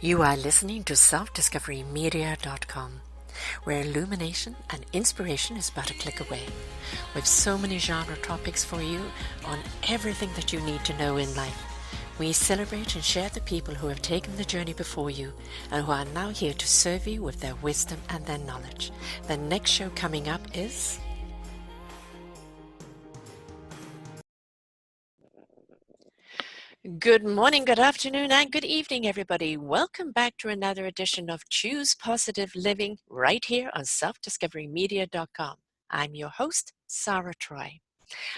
You are listening to selfdiscoverymedia.com, where illumination and inspiration is but a click away. With so many genre topics for you on everything that you need to know in life. We celebrate and share the people who have taken the journey before you and who are now here to serve you with their wisdom and their knowledge. The next show coming up is... Good morning, good afternoon, and good evening, everybody. Welcome back to another edition of Choose Positive Living right here on selfdiscoverymedia.com. I'm your host, Sara Troy,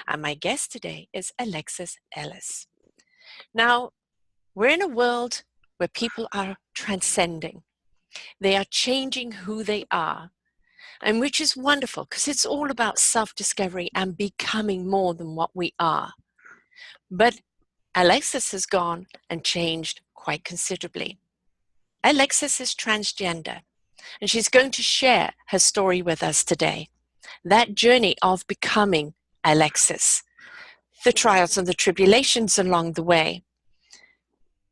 and my guest today is Alexis Ellis. Now, we're in a world where people are transcending. They are changing who they are, and which is wonderful because it's all about self-discovery and becoming more than what we are. But Alexis has gone and changed quite considerably. Alexis is transgender, and she's going to share her story with us today. That journey of becoming Alexis, the trials and the tribulations along the way,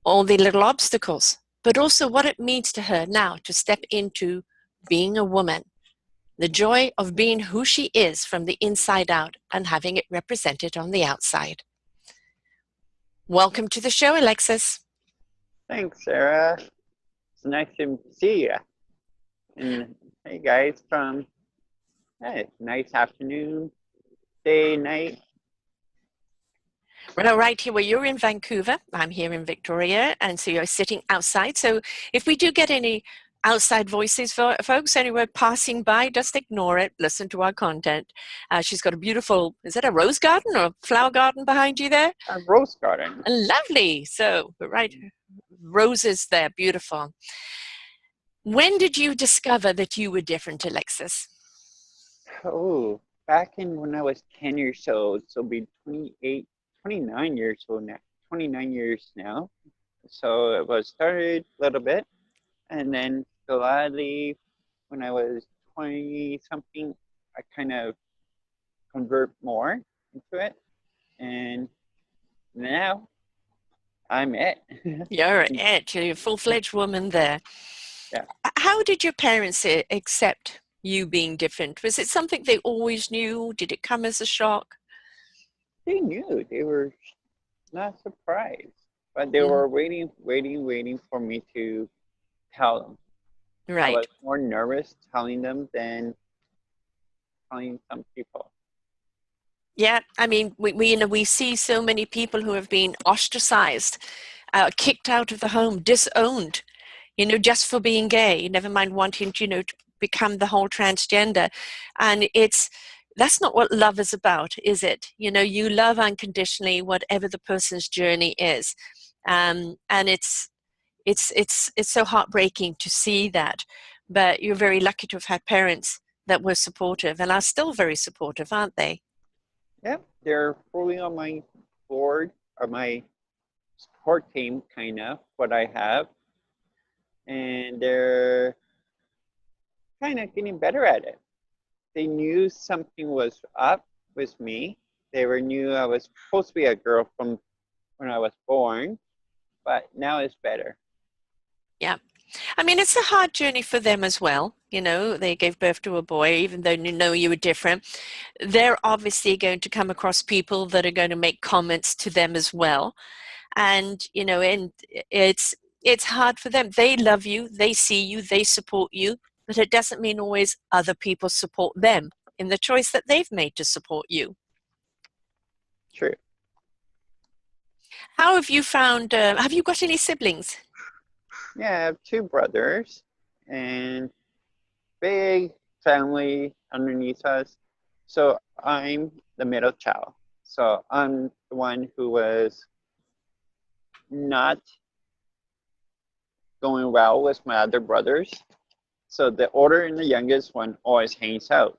all the little obstacles, but also what it means to her now to step into being a woman, the joy of being who she is from the inside out and having it represented on the outside. Welcome to the show, Alexis. Thanks, Sarah. It's nice to see you. And hey, guys, nice afternoon, day, night. Well, right here, well, you're in Vancouver. I'm here in Victoria, and so you're sitting outside. So if we do get any outside voices, folks, anywhere passing by, just ignore it. Listen to our content. She's got a beautiful, is it a rose garden or a flower garden behind you there? A rose garden. Lovely. So, right, roses there, beautiful. When did you discover that you were different, Alexis? Oh, back in when I was 10 years old, so be 29 years old now, 29 years now. So it was started a little bit, and then gladly, when I was 20 something, I kind of convert more into it, and now I'm it. You're it. You're a full-fledged woman there. Yeah. How did your parents accept you being different? Was it something they always knew? Did it come as a shock? They knew. They were not surprised, but they were waiting for me to tell them. Right. I was more nervous telling them than telling some people. Yeah, I mean, we see so many people who have been ostracized, kicked out of the home, disowned, just for being gay, never mind wanting to become the whole transgender. And that's not what love is about, is it? You love unconditionally whatever the person's journey is. And it's so heartbreaking to see that. But you're very lucky to have had parents that were supportive and are still very supportive, aren't they? Yeah, they're fully on my board or my support team, kind of, what I have. And they're kind of getting better at it. They knew something was up with me. They knew I was supposed to be a girl from when I was born, but now it's better. Yeah. I mean, it's a hard journey for them as well. They gave birth to a boy, even though you were different. They're obviously going to come across people that are going to make comments to them as well. And, and it's hard for them. They love you, they see you, they support you, but it doesn't mean always other people support them in the choice that they've made to support you. True. How have you found, have you got any siblings? Yeah, I have two brothers and big family underneath us. So I'm the middle child. So I'm the one who was not going well with my other brothers. So the older and the youngest one always hangs out.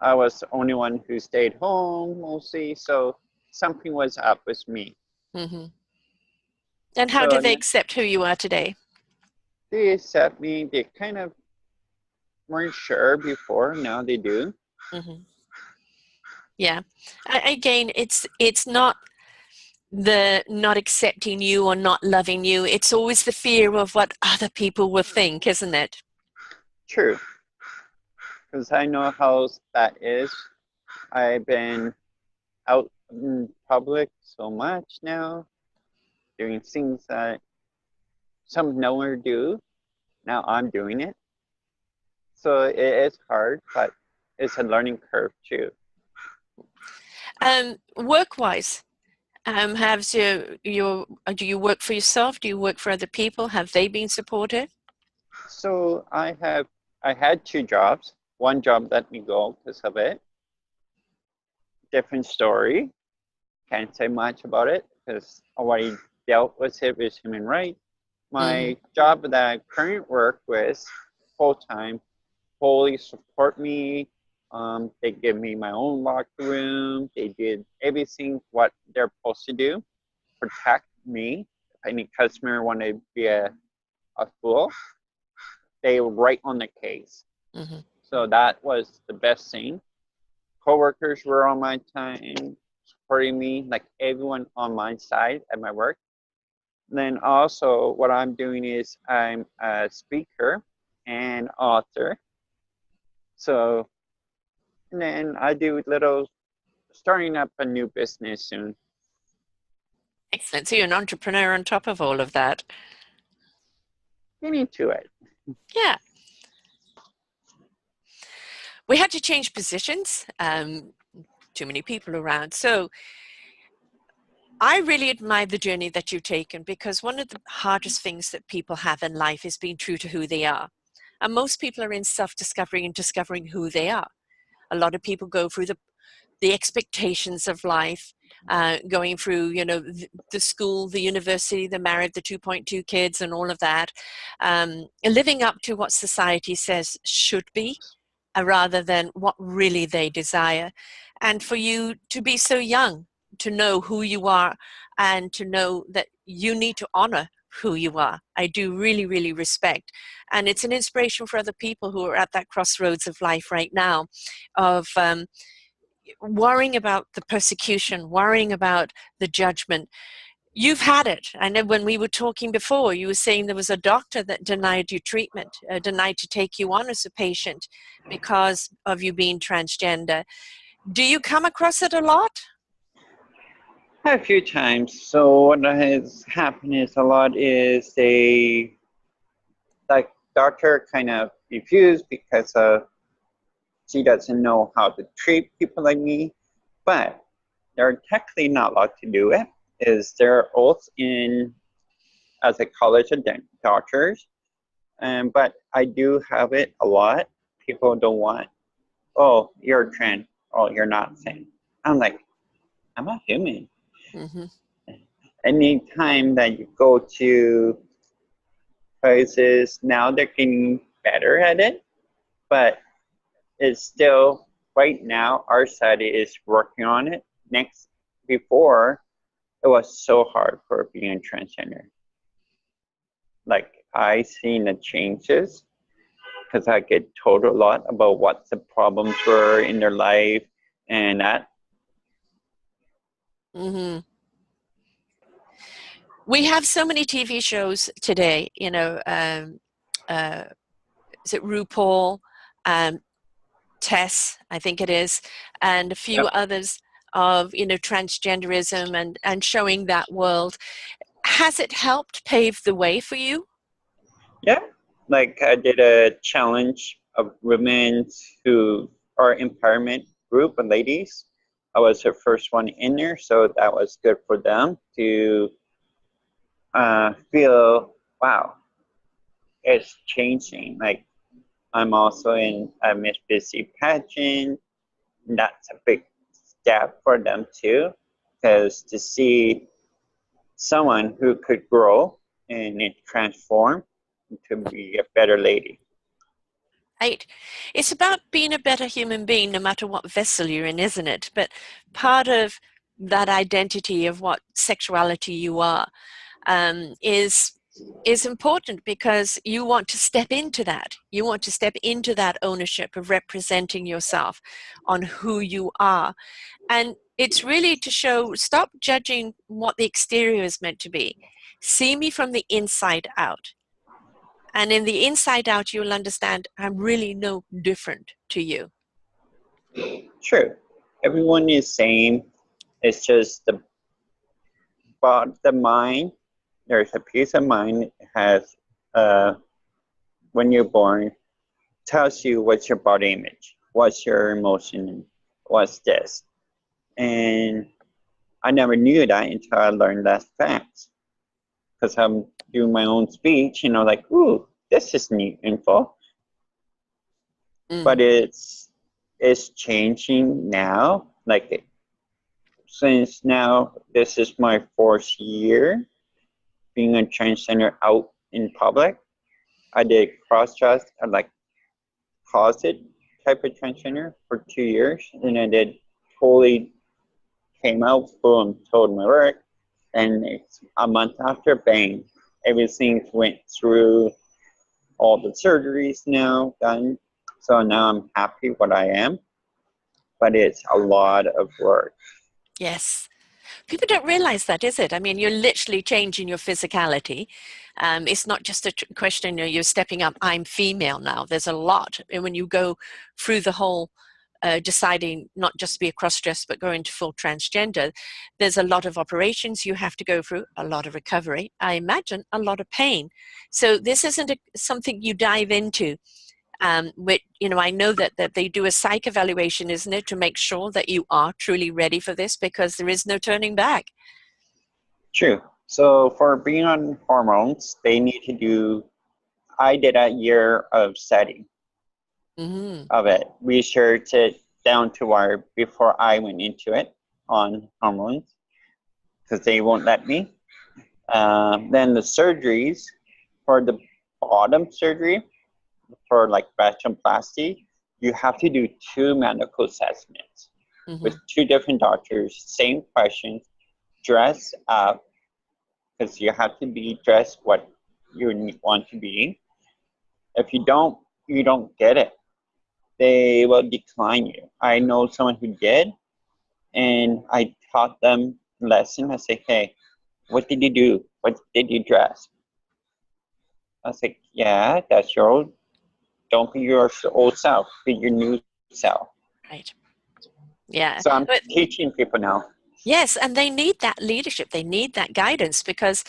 I was the only one who stayed home mostly. So something was up with me. Mm-hmm. And how did they accept who you are today? They accept me. They kind of weren't sure before. Now they do. Mm-hmm. Yeah. Again, it's not the not accepting you or not loving you. It's always the fear of what other people will think, isn't it? True, because I know how that is. I've been out in public so much now, doing things that some no one do. Now I'm doing it. So it is hard, but it's a learning curve too. Work-wise, do you work for yourself? Do you work for other people? Have they been supportive? So I had two jobs. One job let me go because of it. Different story. Can't say much about it because I already dealt with it with human rights. My job that I currently work with full time fully support me. They give me my own locker room. They did everything what they're supposed to do, protect me. If any customer want to be a fool, they were right on the case. Mm-hmm. So that was the best thing. Coworkers were on my time, supporting me, like everyone on my side at my work. Then also what I'm doing is I'm a speaker and author. So, and then I do starting up a new business soon. Excellent. So you're an entrepreneur on top of all of that. Getting to it. Yeah. We had to change positions. Too many people around. So I really admire the journey that you've taken, because one of the hardest things that people have in life is being true to who they are. And most people are in self-discovery and discovering who they are. A lot of people go through the expectations of life, going through, the school, the university, the married, the 2.2 kids and all of that, living up to what society says should be, rather than what really they desire. And for you to be so young, to know who you are and to know that you need to honor who you are, I do really, really respect. And it's an inspiration for other people who are at that crossroads of life right now, of worrying about the persecution, worrying about the judgment. You've had it. I know when we were talking before, you were saying there was a doctor that denied you treatment, denied to take you on as a patient because of you being transgender. Do you come across it a lot? A few times. So what has happened is a lot is like doctor kind of refused because she doesn't know how to treat people like me, but they're technically not allowed to do it. Is their oath in as a college of doctors, but I do have it a lot. People don't want, oh, you're trans, oh, you're not sane. I'm like, I'm a human. Mm-hmm. Anytime that you go to places, now they're getting better at it, but it's still, right now, our society is working on it. Before, it was so hard for being a transgender. Like, I seen the changes because I get told a lot about what the problems were in their life and that. Mm-hmm. We have so many TV shows today, is it RuPaul, Tess, I think it is, and a few Yep. others of, transgenderism and showing that world. Has it helped pave the way for you? Yeah, like I did a challenge of women who are empowerment group of ladies. I was the first one in there, so that was good for them to feel, wow, it's changing. Like I'm also in a Miss Busy pageant. That's a big step for them too, because to see someone who could grow and it transform to be a better lady. Right. It's about being a better human being no matter what vessel you're in, isn't it? But part of that identity of what sexuality you are, is important, because you want to step into that. You want to step into that ownership of representing yourself on who you are. And It's really to show, stop judging what the exterior is meant to be. See me from the inside out. And in the inside out, you'll understand I'm really no different to you. True. Everyone is same. It's just the mind. There's a piece of mind has when you're born tells you what's your body image, what's your emotion, what's this. And I never knew that until I learned that fact. Because I'm doing my own speech, and I'm like, ooh, this is neat info. But it's changing now. Like, since now this is my 4th year being a transgender out in public. I did cross-dress, like closet type of transgender for 2 years, and I did totally came out, boom, told my work, and it's a month after, bang, everything went through all the surgeries now done. So now I'm happy what I am, but it's a lot of work. Yes. People don't realize that, is it? I mean, you're literally changing your physicality. It's not just a question, you're stepping up, I'm female now. There's a lot. And when you go through the whole deciding not just to be a cross-dress, but go into full transgender, there's a lot of operations you have to go through, a lot of recovery, I imagine a lot of pain. So this isn't something you dive into. Which, I know that they do a psych evaluation, isn't it, to make sure that you are truly ready for this, because there is no turning back. True. So for being on hormones, they need to do, I did a year of study of it, research it down to wire before I went into it on hormones, because they won't let me. Then the surgeries, for the bottom surgery, for like vaginoplasty, you have to do 2 medical assessments with 2 different doctors, same questions, dress up, because you have to be dressed what you want to be. If you don't get it. They will decline you. I know someone who did, and I taught them a lesson. I say, hey, what did you do? What did you dress? I was like, yeah, that's your old, don't be your old self, be your new self. Right. Yeah. So I'm teaching people now. Yes, and they need that leadership. They need that guidance, because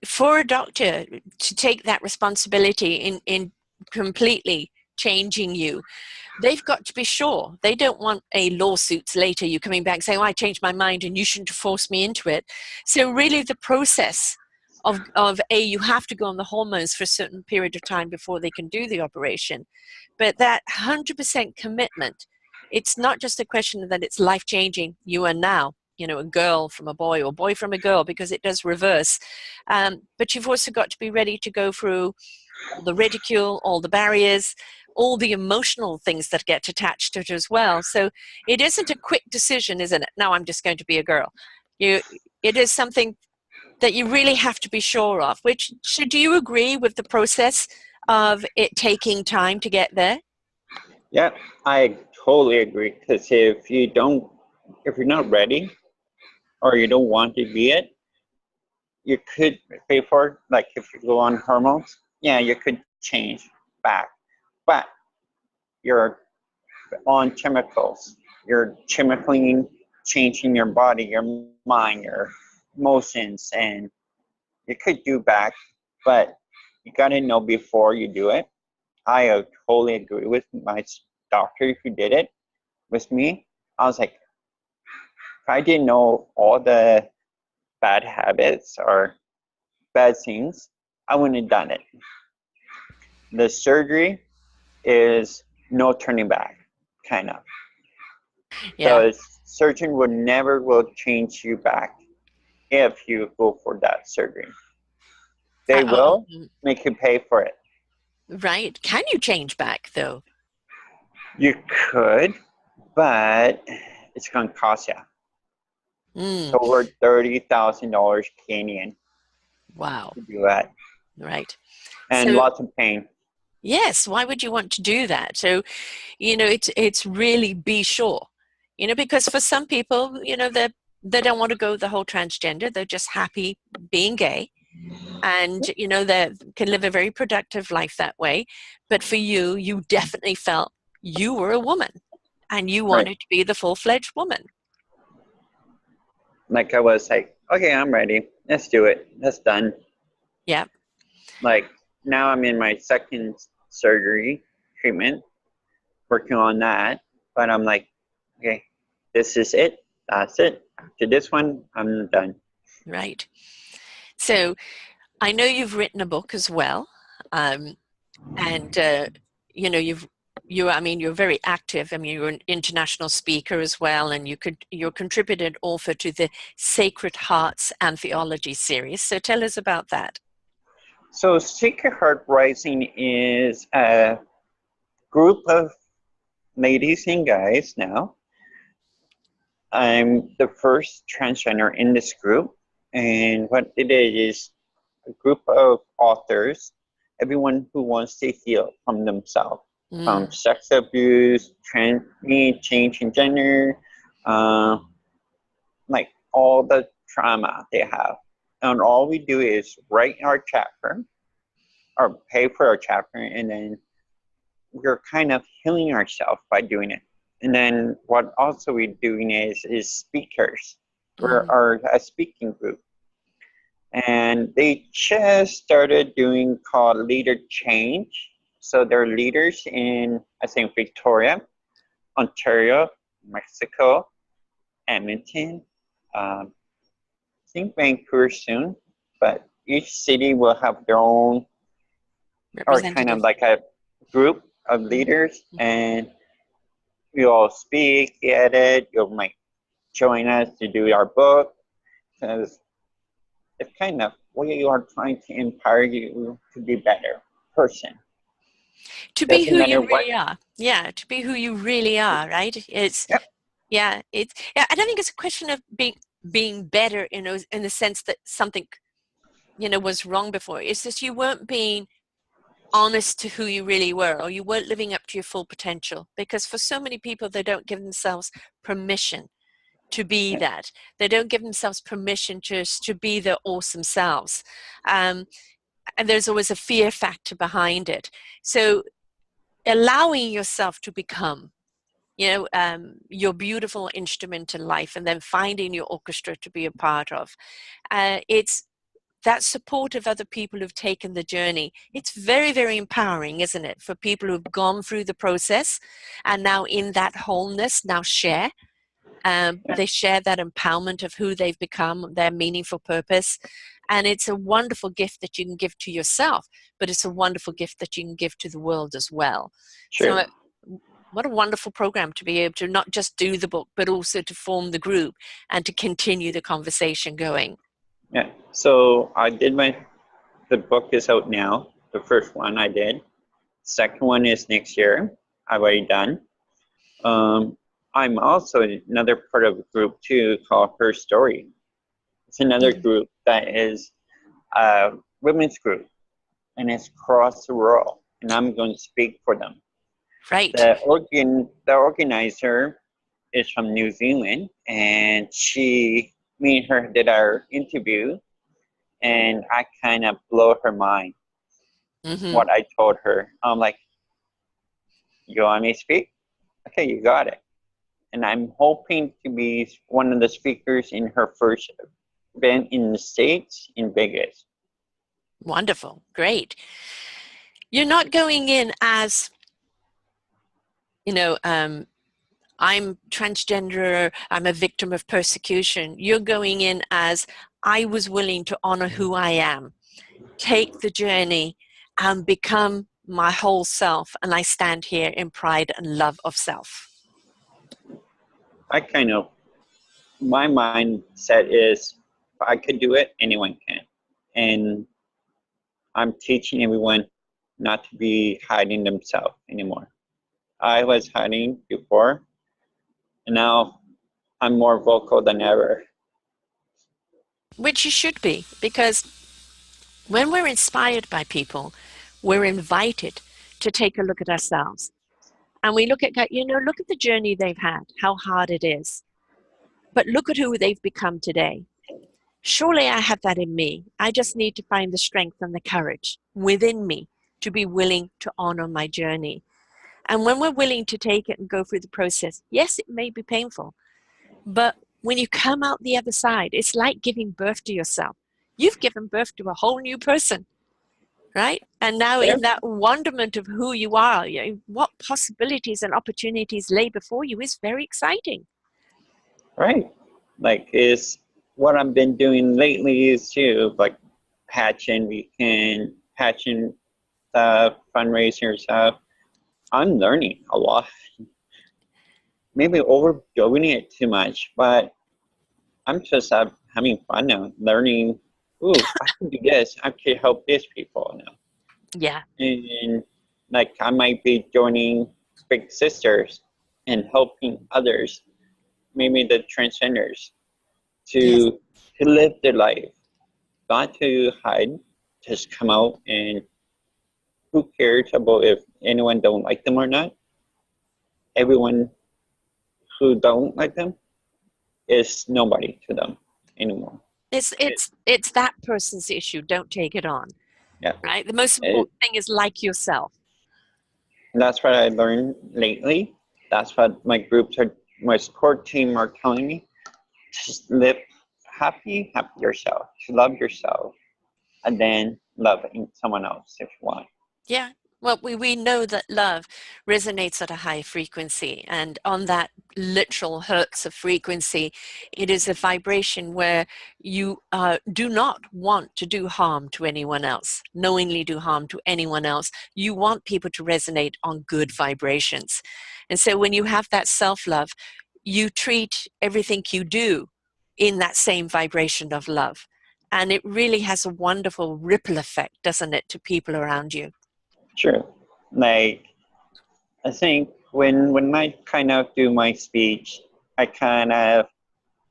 for a doctor to take that responsibility in completely changing you, they've got to be sure. They don't want a lawsuit later, you coming back saying, oh, I changed my mind and you shouldn't have forced me into it. So really the process of you have to go on the hormones for a certain period of time before they can do the operation. But that 100% commitment, it's not just a question that it's life-changing. You are now, a girl from a boy or boy from a girl, because it does reverse. But you've also got to be ready to go through all the ridicule, all the barriers, all the emotional things that get attached to it as well. So it isn't a quick decision, isn't it? Now I'm just going to be a girl. It is something that you really have to be sure of. Do you agree with the process of it taking time to get there? Yeah, I totally agree. Because if you're not ready, or you don't want to be it, you could pay for it. Like if you go on hormones, yeah, you could change back, but you're on chemicals. You're chemically changing your body, your mind, your emotions, and you could do back, but you gotta know before you do it. I totally agree with my doctor who did it with me. I was like, if I didn't know all the bad habits or bad things, I wouldn't have done it. The surgery is no turning back, kind of. Yeah. The surgeon will change you back if you go for that surgery. They will make you pay for it. Right. Can you change back, though? You could, but it's going to cost you. Over $30,000 Canadian. Wow. To do that. Right. And lots of pain. Yes. Why would you want to do that? So, it's really be sure. You know, because for some people, you know, they don't want to go the whole transgender. They're just happy being gay. And, you know, they can live a very productive life that way. But for you, you definitely felt you were a woman and you Right. wanted to be the full-fledged woman. Like I was like, okay, I'm ready. Let's do it. That's done. Yeah. Like now I'm in my second surgery treatment, working on that. But I'm like, okay, this is it. That's it. After this one, I'm done. Right. So I know you've written a book as well. And you know, I mean, you're very active. I mean, you're an international speaker as well, and you're contributed author to the Sacred Hearts Anthology Series. So tell us about that. So Sacred Heart Rising is a group of ladies and guys now. I'm the first transgender in this group, and what it is a group of authors, everyone who wants to heal from themselves, from sex abuse, change in gender, uh, like all the trauma they have. And all we do is write our chapter or pay for our chapter, and then we're kind of healing ourselves by doing it. And then what also we're doing is speakers. We're a speaking group. And they just started doing called Leader Change. So they're leaders in, I think, Victoria, Ontario, Mexico, Edmonton, I think Vancouver soon. But each city will have their own, or kind of like a group of leaders, and we all speak, edit, you might join us to do our book, because it's kind of, we are trying to empower you to be a better person. To be who you really are. Yeah, to be who you really are, right? It's, yeah, it's, yeah, I don't think it's a question of being better, you know, in the sense that something, you know, was wrong before. It's just you weren't being honest to who you really were, or you weren't living up to your full potential. Because for so many people, they don't give themselves permission to be that. They don't give themselves permission just to be their awesome selves. And there's always a fear factor behind it. So allowing yourself to become, you know, your beautiful instrument in life, and then finding your orchestra to be a part of. It's that support of other people who've taken the journey. It's very, very empowering, isn't it? For people who've gone through the process and now in that wholeness, now share. They share that empowerment of who they've become, their meaningful purpose. And it's a wonderful gift that you can give to yourself, but it's a wonderful gift that you can give to the world as well. Sure. So what a wonderful program to be able to not just do the book, but also to form the group and to continue the conversation going. Yeah, so I did the book is out now. The first one I did. Second one is next year. I've already done. I'm also another part of a group too called Her Story. It's another group that is a women's group, and it's across the world, and I'm going to speak for them. Right. The organizer is from New Zealand, and me and her did our interview, and I kind of blew her mind. What I told her, I'm like, you want me to speak? Okay, you got it. And I'm hoping to be one of the speakers in her first event in the States, in Vegas. Wonderful. Great. You're not going in as, you know, I'm transgender, I'm a victim of persecution. You're going in as, I was willing to honor who I am, take the journey, and become my whole self, and I stand here in pride and love of self. My mindset is, if I could do it, anyone can. And I'm teaching everyone not to be hiding themselves anymore. I was hiding before, and now I'm more vocal than ever. Which you should be, because when we're inspired by people, we're invited to take a look at ourselves. And we look at, look at the journey they've had, how hard it is. But look at who they've become today. Surely I have that in me. I just need to find the strength and the courage within me to be willing to honor my journey. And when we're willing to take it and go through the process, yes, it may be painful, but when you come out the other side, it's like giving birth to yourself. You've given birth to a whole new person, right? And now Yeah. in that wonderment of who you are, what possibilities and opportunities lay before you is very exciting. Right. Like is what I've been doing lately is too, like patching weekend, patching stuff, fundraiser stuff. I'm learning a lot. Maybe overdoing it too much, but I'm just having fun now, learning. Ooh, I can do this. I can help these people now. Yeah. And like I might be joining Big Sisters and helping others, maybe the transgenders, Yes. to live their life, not to hide, just come out and who cares about if anyone don't like them or not? Everyone who don't like them is nobody to them anymore. It's that person's issue. Don't take it on. Yeah. Right? The most It, important thing is like yourself. that's what I learned lately. That's what my groups are, my support team are telling me. Just live happy yourself. To love yourself, and then love someone else if you want. Yeah. Well, we know that love resonates at a high frequency, and on that literal hertz of frequency, it is a vibration where you do not want to do harm to anyone else, knowingly do harm to anyone else. You want people to resonate on good vibrations. And so when you have that self-love, you treat everything you do in that same vibration of love. And it really has a wonderful ripple effect, doesn't it, to people around you? Sure. Like I think when I kind of do my speech, I kind of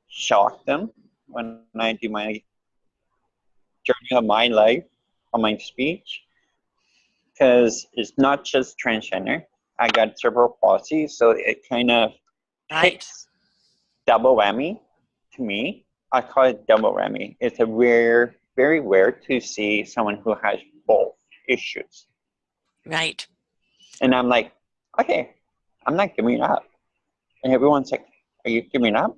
shock them when I do my journey of my life on my speech, because it's not just transgender. I got cerebral palsy, so it kind of Right. hits double whammy to me. I call it double whammy. It's a rare, very rare to see someone who has both issues. Right. And I'm like, okay, I'm not giving up. And everyone's like, are you giving up?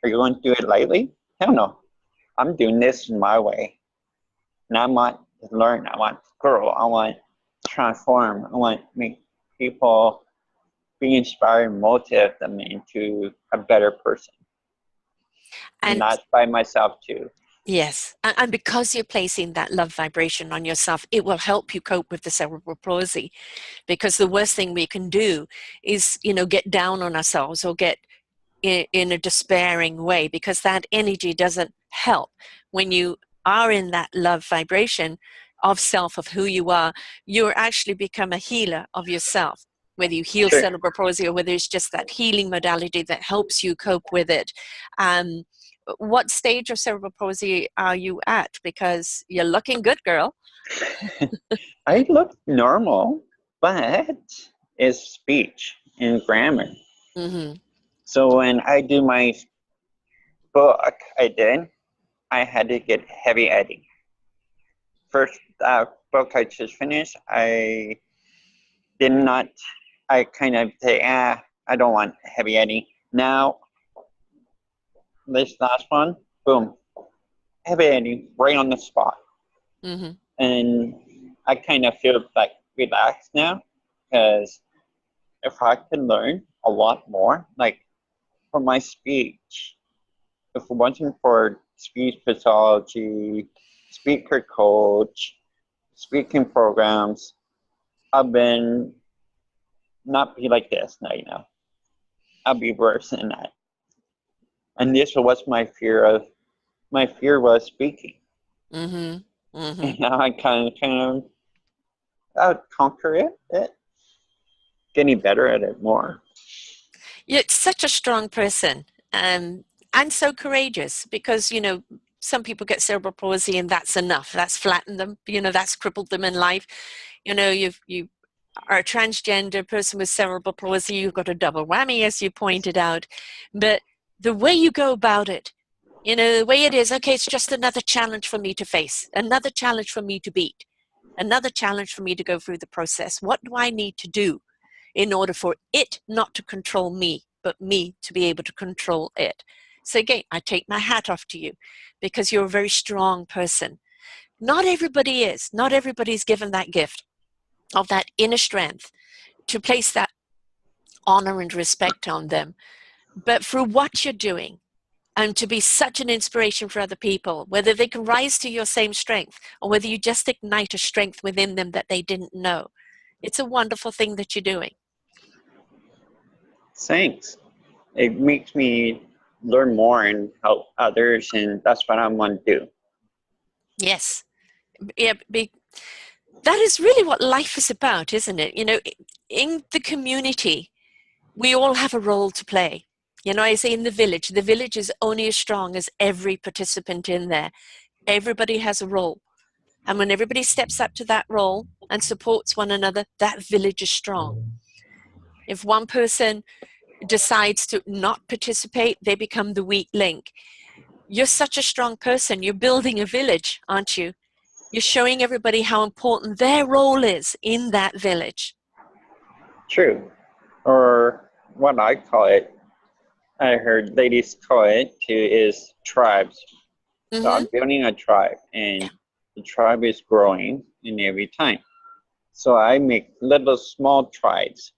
Are you going to do it lightly? Hell no. I'm doing this my way. And I want to learn. I want to grow. I want to transform. I want to make people be inspired and motivate them into a better person. And And that's by myself too. yes, and because you're placing that love vibration on yourself, it will help you cope with the cerebral palsy. Because the worst thing we can do is, get down on ourselves or get in a despairing way, because that energy doesn't help. When you are in that love vibration of self, of who you are, you're actually become a healer of yourself. Whether you heal Sure. cerebral palsy or whether it's just that healing modality that helps you cope with it. What stage of cerebral palsy are you at? Because you're looking good, girl. I look normal, but it's speech and grammar. Mm-hmm. So when I do my book, I had to get heavy editing. First book I just finished, I did not, I kind of say, I don't want heavy editing. Now, this last one, boom, heavy editing right on the spot. Mm-hmm. And I kind of feel like relaxed now, because if I could learn a lot more, like for my speech, if it wasn't for speech pathology, speaker coach, speaking programs, I've been not be like this now. I'll be worse than that. And this was my fear of. My fear was speaking. Mm-hmm. Mm-hmm. And now I I would conquer it, getting better at it more. You're such a strong person, and so courageous, because some people get cerebral palsy and that's enough. That's flattened them. That's crippled them in life. You or a transgender person with cerebral palsy, you've got a double whammy, as you pointed out. But the way you go about it, you know, the way it is, okay, it's just another challenge for me to face, another challenge for me to beat, another challenge for me to go through the process. What do I need to do in order for it not to control me, but me to be able to control it? So again, I take my hat off to you because you're a very strong person. Not everybody is. Not everybody's given that gift of that inner strength to place that honor and respect on them. But through what you're doing, and to be such an inspiration for other people, whether they can rise to your same strength or whether you just ignite a strength within them that they didn't know. It's a wonderful thing that you're doing. Thanks. It makes me learn more and help others, and that's what I want to do. Yes. Yeah, that is really what life is about, isn't it? You know, in the community, we all have a role to play. You know, I say in the village is only as strong as every participant in there. Everybody has a role. And when everybody steps up to that role and supports one another, that village is strong. If one person decides to not participate, they become the weak link. You're such a strong person. You're building a village, aren't you? You're showing everybody how important their role is in that village. True. Or what I call it, I heard ladies call it too, is tribes. So I'm building a tribe, and the tribe is growing in every time. So I make little small tribes.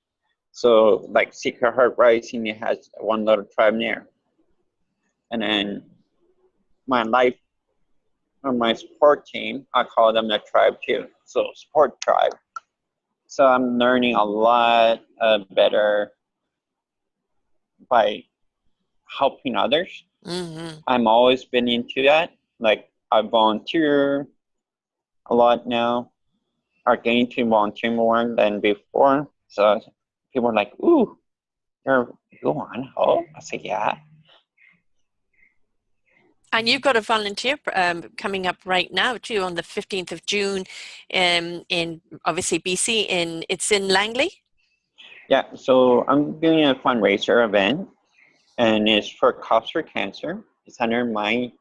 So like Sacred Heart Rising, it has one little tribe there. And then my life or my support team, I call them the tribe too. So support tribe. So I'm learning a lot better by helping others. I'm always been into that. Like I volunteer a lot now. Are getting to volunteer more than before. So people are like, "Ooh, you want to help?" I say, "Yeah." And you've got a volunteer coming up right now too on the 15th of June in obviously BC. It's in Langley. Yeah, so I'm doing a fundraiser event, and it's for Cops for Cancer. It's under my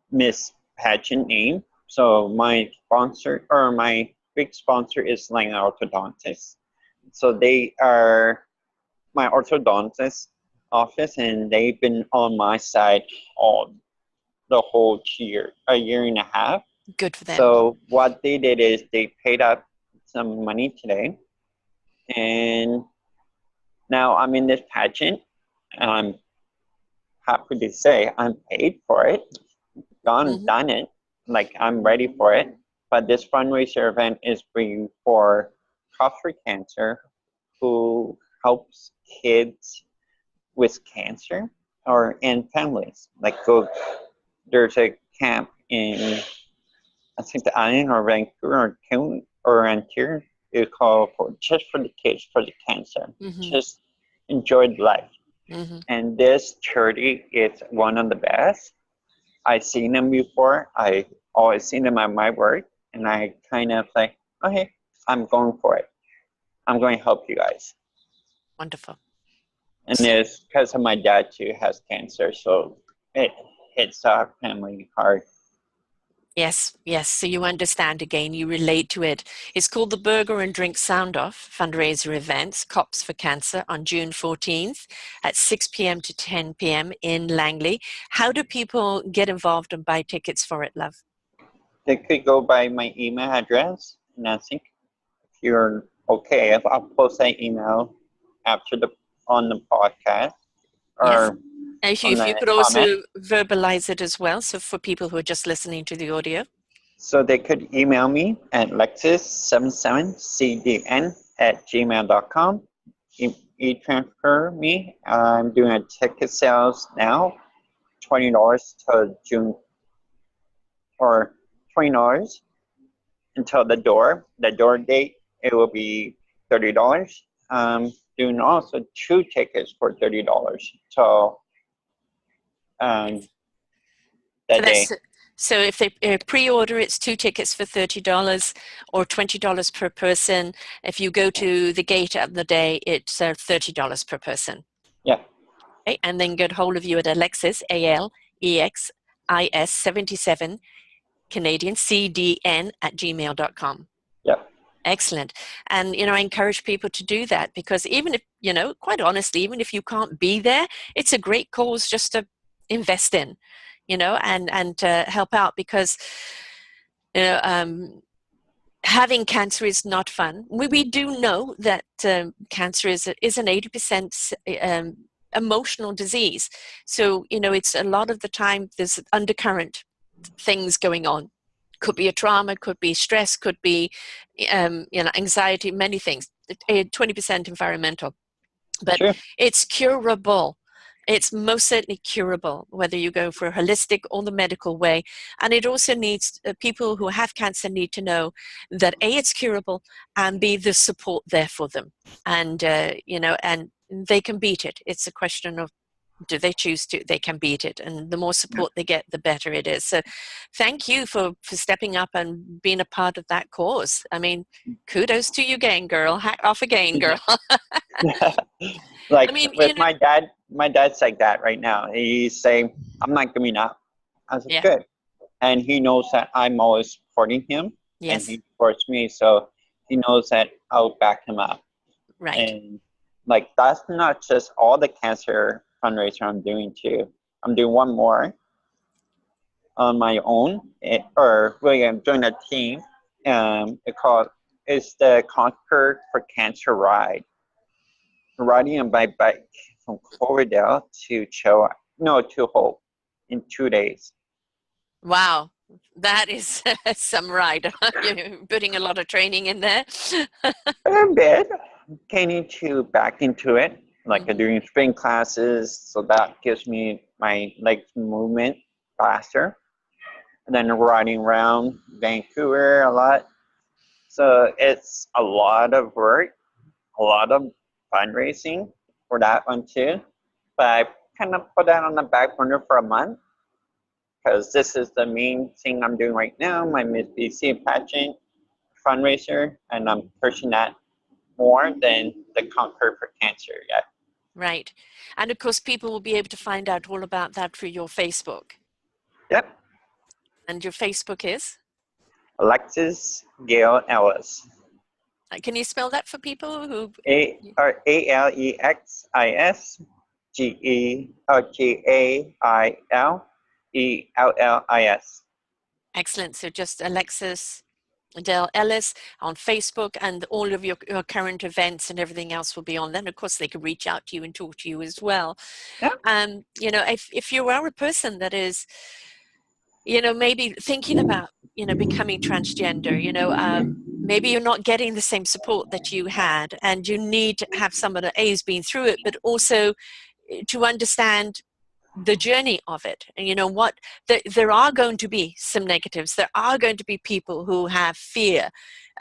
Miss Pageant name. So my sponsor or my big sponsor is Lang Orthodontist. So they are my orthodontist office, and they've been on my side all the whole year, a year and a half. Good for them. So what they did is they paid up some money today, and now I'm in this pageant, and I'm happy to say I'm paid for it. Done it. Like I'm ready for it. But this fundraiser event is for Cops for Cancer, who helps kids with cancer and families. Like there's a camp in I think the island or Vancouver or County or Ontario. It's called just for the kids for the cancer. Just enjoy life. And this charity is one of the best. I've seen them before. I always seen them at my work, and I kind of like, okay, I'm going for it. I'm going to help you guys. Wonderful. And it's because of my dad too has cancer, so it hits our family hard. Yes, yes. So you understand again, you relate to it. It's called the Burger and Drink Sound Off fundraiser events, Cops for Cancer, on June 14th at 6 p.m. to 10 p.m. in Langley. How do people get involved and buy tickets for it, love? They could go by my email address, and I think if you're okay, if I'll post that email after on the podcast. Yes. And if you could also comment. verbalize it as well, so for people who are just listening to the audio. So they could email me at alexis77cdn@gmail.com. E-transfer me. I'm doing a ticket sales now, $20 till June, or $20 until the door date. It will be $30. Doing also 2 tickets for $30. So that day. So if they pre-order, it's 2 tickets for $30 or $20 per person. If you go to the gate of the day, it's $30 per person. Yeah. Okay? And then get hold of you at Alexis, Alexis 77 Canadian CDN at gmail.com. Yeah. Excellent. And, I encourage people to do that, because even if, quite honestly, even if you can't be there, it's a great cause just to invest in, and to help out, because, having cancer is not fun. We do know that cancer is an 80% emotional disease. So, it's a lot of the time there's undercurrent things going on. Could be a trauma, could be stress, could be anxiety, many things. 20% environmental, but Sure. it's curable. It's most certainly curable, whether you go for a holistic or the medical way. And it also needs people who have cancer need to know that A, it's curable, and B, there's support there for them. And, and they can beat it. It's a question of, do they choose to? They can beat it. And the more support they get, the better it is. So thank you for stepping up and being a part of that cause. I mean, kudos to you again, girl. Hack off again, girl. Like I mean, with my dad's like that right now. He's saying, I'm not giving up. I was like, yeah, good. And he knows that I'm always supporting him, and yes, he supports me. So he knows that I'll back him up. right. And like, that's not just all the cancer fundraiser I'm doing too. I'm doing one more on my own, or really I'm doing a team. It's the Conquer for Cancer Ride. Riding on my bike from Cloverdale to to Hope in 2 days. Wow. That is some ride. You're putting a lot of training in there. A bit, getting to back into it, like Mhm. doing spin classes, so that gives me my legs movement faster. And then riding around Vancouver a lot. So it's a lot of work, a lot of fundraising for that one too. But I kind of put that on the back burner for a month, because this is the main thing I'm doing right now, my Miss BC pageant fundraiser, and I'm pushing that more than the Conquer for Cancer yet. Right. And of course, people will be able to find out all about that through your Facebook. Yep. And your Facebook is? Alexis Gail Ellis. Can you spell that for people who? AlexisGailEllis. Excellent. So just Alexis Adele Ellis on Facebook, and all of your current events and everything else will be on. Then, of course, they can reach out to you and talk to you as well. Yep. If you are a person that is, maybe thinking about, becoming transgender, maybe you're not getting the same support that you had, and you need to have someone that A, has been through it, but also to understand the journey of it. And there are going to be some negatives. There are going to be people who have fear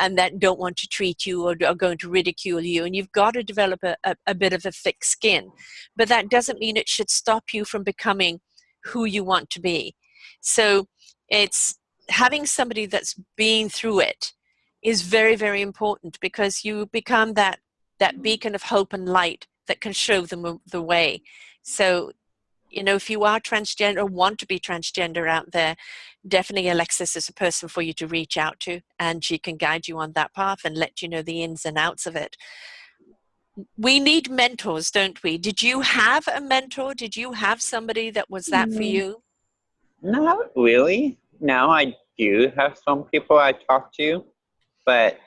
and that don't want to treat you or are going to ridicule you, and you've got to develop a bit of a thick skin. But that doesn't mean it should stop you from becoming who you want to be. So it's having somebody that's been through it is very, very important, because you become that beacon of hope and light that can show them the way. So if you are transgender or want to be transgender out there, definitely Alexis is a person for you to reach out to, and she can guide you on that path and let you know the ins and outs of it. We need mentors, don't we? Did you have a mentor? Did you have somebody that was that for you? Not really. Now I do have some people I talk to, but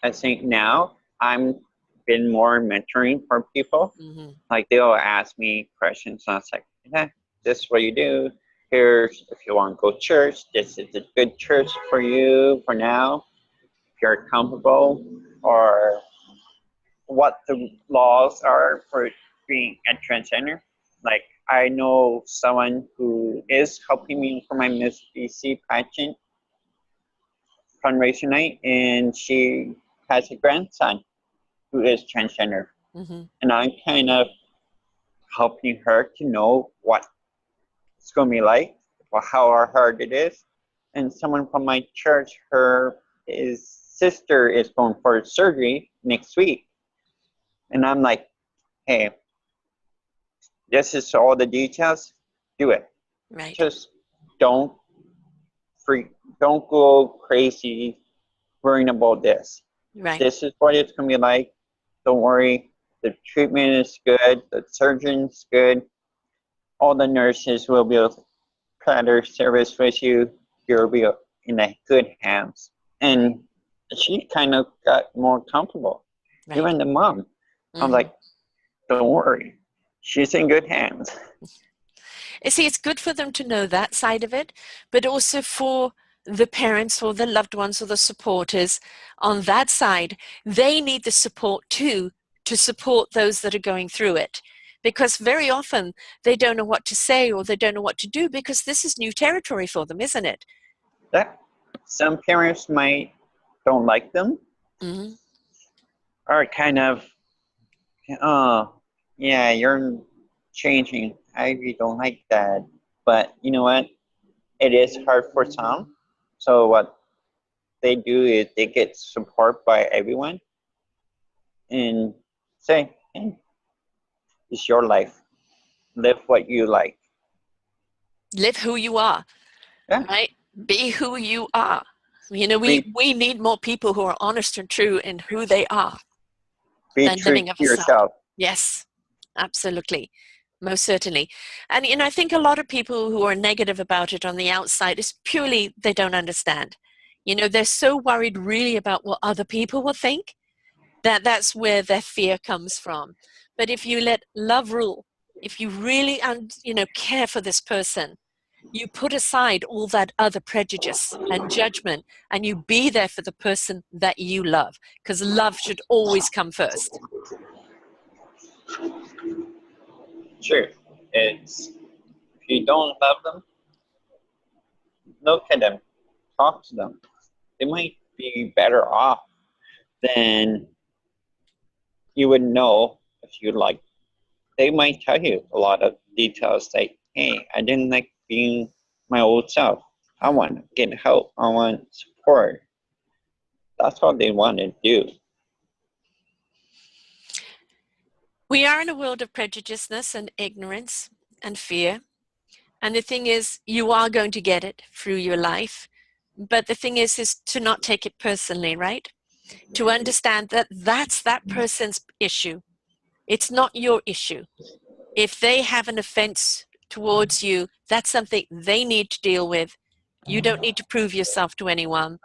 I think now I'm been more mentoring for people. Mm-hmm. Like, they'll ask me questions, and I was like, yeah, this is what you do. Here's, if you want to go to church, this is a good church for you for now, if you're comfortable, or what the laws are for being a transgender. Like, I know someone who is helping me for my Miss BC pageant fundraiser night, and she has a grandson who is transgender. Mm-hmm. And I'm kind of helping her to know what it's going to be like, or how hard it is. and someone from my church, his sister is going for surgery next week. And I'm like, hey, this is all the details. Do it. Right. Just don't don't go crazy worrying about this. Right. This is what it's going to be like. Don't worry. The treatment is good. The surgeon's good. All the nurses will be at their service with you. You'll be in a good hands. And she kind of got more comfortable. Right. Even the mom. I'm like, don't worry. She's in good hands. You see, it's good for them to know that side of it, but also for the parents or the loved ones or the supporters on that side, they need the support too, to support those that are going through it. Because very often they don't know what to say or they don't know what to do because this is new territory for them, isn't it? Yeah. Some parents don't like them. Or kind of, oh, yeah, you're changing. I really don't like that. But you know what? It is hard for some. So what they do is they get support by everyone and say, hey, it's your life. Live what you like. Live who you are, right? Be who you are. You know, we need more people who are honest and true in who they are than living of yourself. Yes, absolutely. Most certainly. And, you know, I think a lot of people who are negative about it on the outside is purely they don't understand. You know, they're so worried really about what other people will think that's where their fear comes from. But if you let love rule, if you really, care for this person, you put aside all that other prejudice and judgment and you be there for the person that you love, because love should always come first. Sure. If you don't love them, look at them, talk to them. They might be better off than you would know if you like. They might tell you a lot of details like, hey, I didn't like being my old self. I want to get help. I want support. That's what they want to do. We are in a world of prejudiceness and ignorance and fear. And the thing is, you are going to get it through your life. But the thing is to not take it personally, right? To understand that that's that person's issue. It's not your issue. If they have an offense towards you, that's something they need to deal with. You don't need to prove yourself to anyone.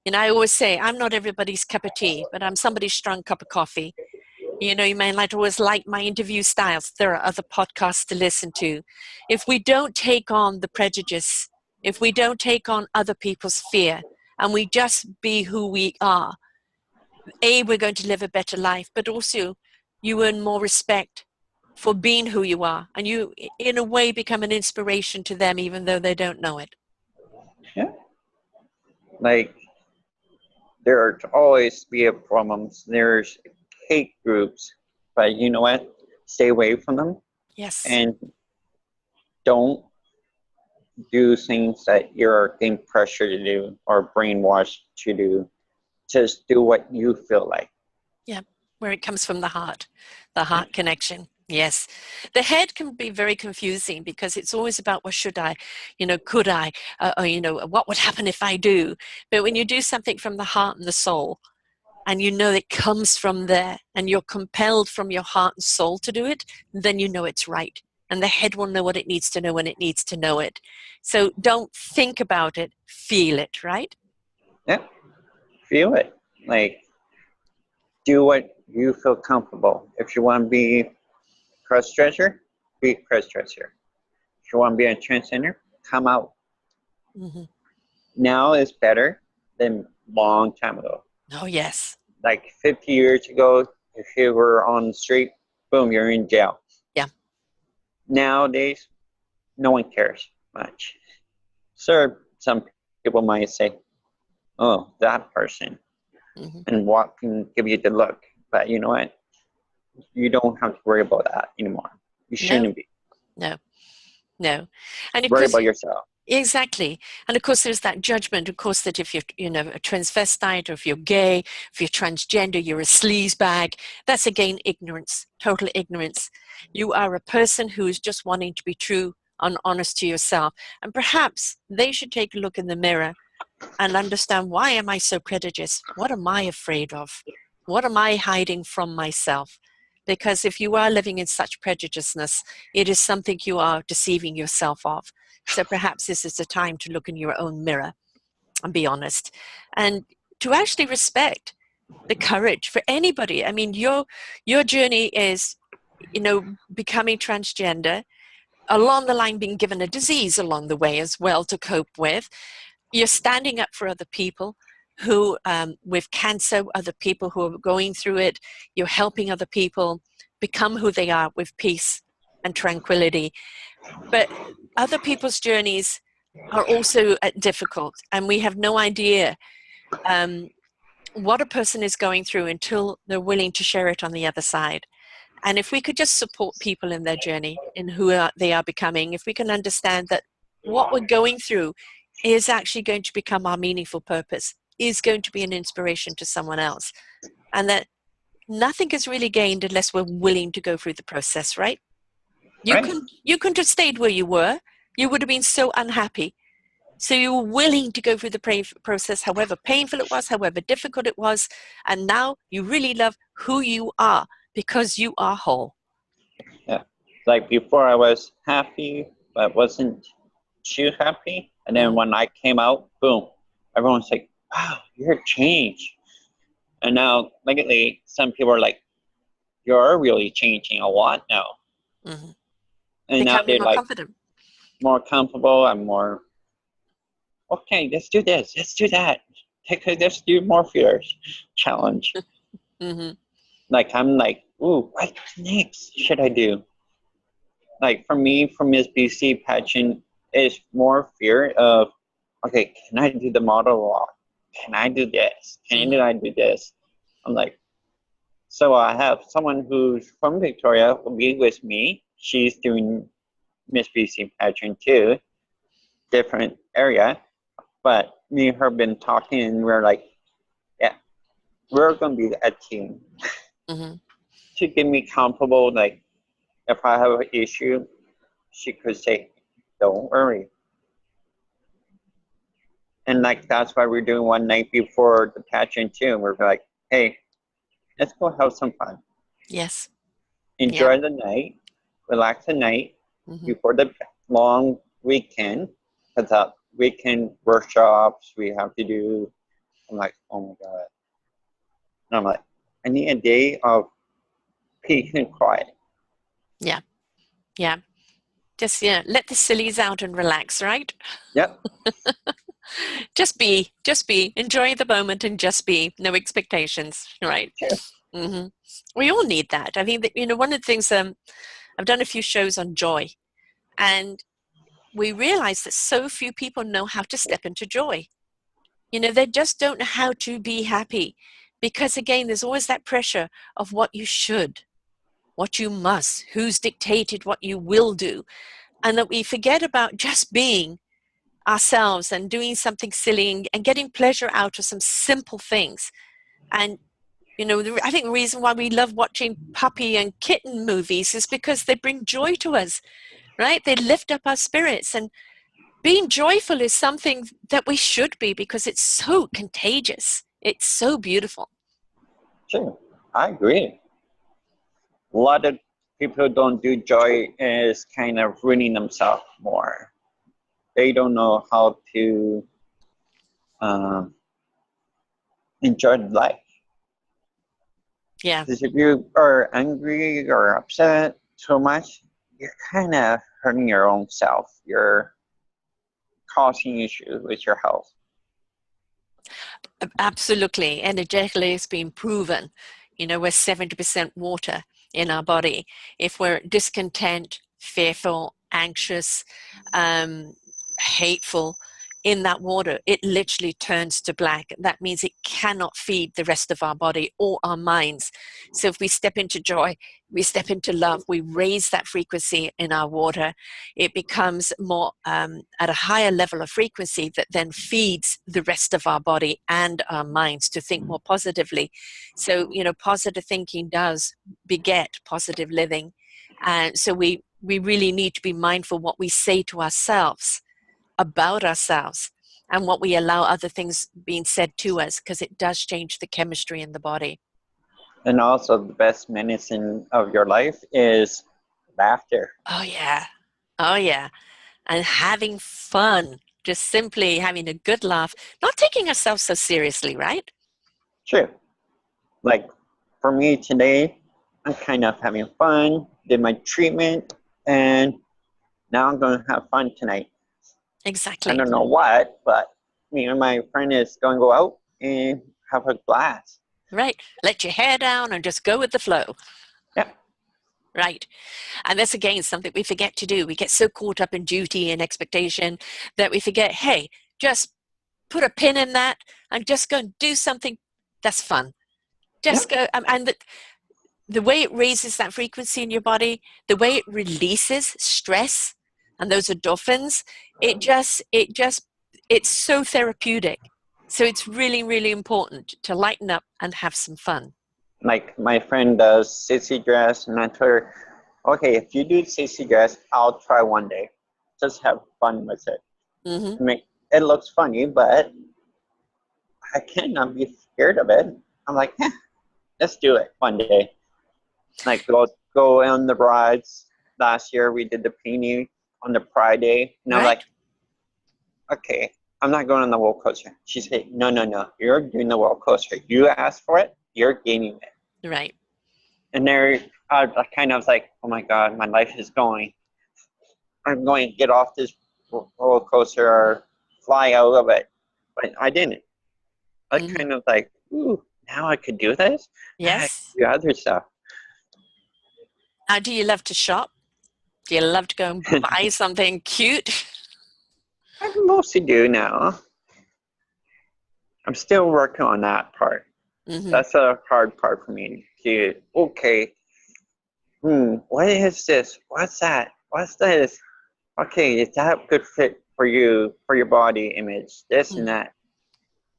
And I always say, I'm not everybody's cup of tea, but I'm somebody's strong cup of coffee. You know, you may not always like my interview styles. There are other podcasts to listen to. If we don't take on the prejudice, if we don't take on other people's fear, and we just be who we are, we're going to live a better life, but also you earn more respect for being who you are. And you, in a way, become an inspiration to them, even though they don't know it. Yeah. Like, there are always be problems. There's hate groups, but you know what? Stay away from them. Yes. And don't do things that you're getting pressure to do or brainwashed to do. Just do what you feel like. Yeah, where it comes from the heart connection. Yes. The head can be very confusing because it's always about, well, should I, could I, or, what would happen if I do? But when you do something from the heart and the soul, and you know it comes from there, and you're compelled from your heart and soul to do it, then you know it's right. And the head will know what it needs to know when it needs to know it. So don't think about it, feel it, right? Yeah, feel it. Like, do what you feel comfortable. If you want to be cross-dresser, be cross-dresser. If you want to be a transgender, come out. Mm-hmm. Now is better than long time ago. Oh, yes. Like 50 years ago, if you were on the street, boom, you're in jail. Yeah. Nowadays, no one cares much. So some people might say, oh, that person, and walk and give you the look. But you know what? You don't have to worry about that anymore. You shouldn't be. No. And worry about yourself. Exactly. And of course, there's that judgment, of course, that if you're, a transvestite, or if you're gay, if you're transgender, you're a sleazebag. That's again ignorance, total ignorance. You are a person who is just wanting to be true and honest to yourself. And perhaps they should take a look in the mirror and understand, why am I so prejudiced? What am I afraid of? What am I hiding from myself? Because if you are living in such prejudiceness, it is something you are deceiving yourself of. So perhaps this is the time to look in your own mirror and be honest, and to actually respect the courage for anybody. I mean, your journey is, becoming transgender, along the line being given a disease along the way as well to cope with. You're standing up for other people who, with cancer, other people who are going through it. You're helping other people become who they are with peace and tranquility. But other people's journeys are also difficult, and we have no idea what a person is going through until they're willing to share it on the other side. And if we could just support people in their journey, in who they are becoming, if we can understand that what we're going through is actually going to become our meaningful purpose, is going to be an inspiration to someone else, and that nothing is really gained unless we're willing to go through the process, right? You Right. couldn't have stayed where you were. You would have been so unhappy. So you were willing to go through the process, however painful it was, however difficult it was, and now you really love who you are because you are whole. Yeah. Like before I was happy, but wasn't too happy. And then when I came out, boom, everyone's like, wow, you're changed. And now lately, some people are like, you're really changing a lot now. Mm-hmm. And now Becoming they're more like confident. more comfortable and more, okay, let's do this, let's do that. Let's do more fears challenge. Mm-hmm. Like I'm like, ooh, what next should I do? Like for me, from Miss BC pageant, is more fear of, okay, can I do the model walk? Can I do this? Can I do this? I'm like, so I have someone who's from Victoria will be with me. She's doing Miss BC pageant too, different area. But me and her been talking, and we're like, yeah, we're gonna be a team. Mm-hmm. To get me comfortable, like if I have an issue, she could say, don't worry. And like that's why we're doing one night before the pageant too. And we're like, hey, let's go have some fun. Yes. Enjoy Yeah. the night, relax the night Mm-hmm. before the long weekend. Because that weekend workshops we have to do. I'm like, oh my God. And I'm like, I need a day of peace and quiet. Yeah. Yeah. Just, let the sillies out and relax, right? Yep. Just be, enjoy the moment and just be, no expectations, right? Sure. Mm-hmm. We all need that. I think that, one of the things, I've done a few shows on joy, and we realize that so few people know how to step into joy. They just don't know how to be happy, because again, there's always that pressure of what you should, what you must, who's dictated what you will do, and that we forget about just being ourselves and doing something silly and getting pleasure out of some simple things. And I think the reason why we love watching puppy and kitten movies is because they bring joy to us, right? They lift up our spirits, and being joyful is something that we should be, because it's so contagious. It's so beautiful. Sure. I agree. A lot of people who don't do joy is kind of ruining themselves more. They don't know how to enjoy life. Yeah. Because if you are angry or upset too much, you're kind of hurting your own self. You're causing issues with your health. Absolutely. Energetically, it's been proven. We're 70% water in our body. If we're discontent, fearful, anxious, hateful, in that water, it literally turns to black. That means it cannot feed the rest of our body or our minds. So if we step into joy, we step into love, we raise that frequency in our water, it becomes more at a higher level of frequency that then feeds the rest of our body and our minds to think more positively. So, positive thinking does beget positive living. And so we really need to be mindful what we say to ourselves about ourselves and what we allow other things being said to us, because it does change the chemistry in the body. And also the best medicine of your life is laughter. Oh yeah. Oh yeah. And having fun, just simply having a good laugh, not taking ourselves so seriously, right? True. Like for me today, I'm kind of having fun, did my treatment, and now I'm going to have fun tonight. I Exactly. don't know what, but me and my friend is going to go out and have a blast. Right. Let your hair down and just go with the flow. Yeah. Right. And that's again something we forget to do. We get so caught up in duty and expectation that we forget, hey, just put a pin in that and just go and do something that's fun. Just go. And the way it raises that frequency in your body, the way it releases stress and those endorphins, it's so therapeutic. So it's really, really important to lighten up and have some fun. Like my friend does sissy dress, and I told her, okay, if you do sissy dress, I'll try one day. Just have fun with it. Mm-hmm. It looks funny, but I cannot be scared of it. I'm like, let's do it one day. Like go on the rides. Last year we did the painting on the Pride Day, and I'm Right? like, okay, I'm not going on the roller coaster. She said, no, you're doing the roller coaster. You asked for it, you're gaining it. Right. And there, I kind of like, oh my God, my life is going. I'm going to get off this roller coaster or fly out of it. But I didn't. I Mm-hmm. kind of like, ooh, now I could do this? I Yes. could do other stuff. Do you love to shop? Do you love to go and buy something cute? I mostly do now. I'm still working on that part. Mm-hmm. That's a hard part for me. Okay, what is this? What's that? What's this? Okay, is that a good fit for you, for your body image, this and that?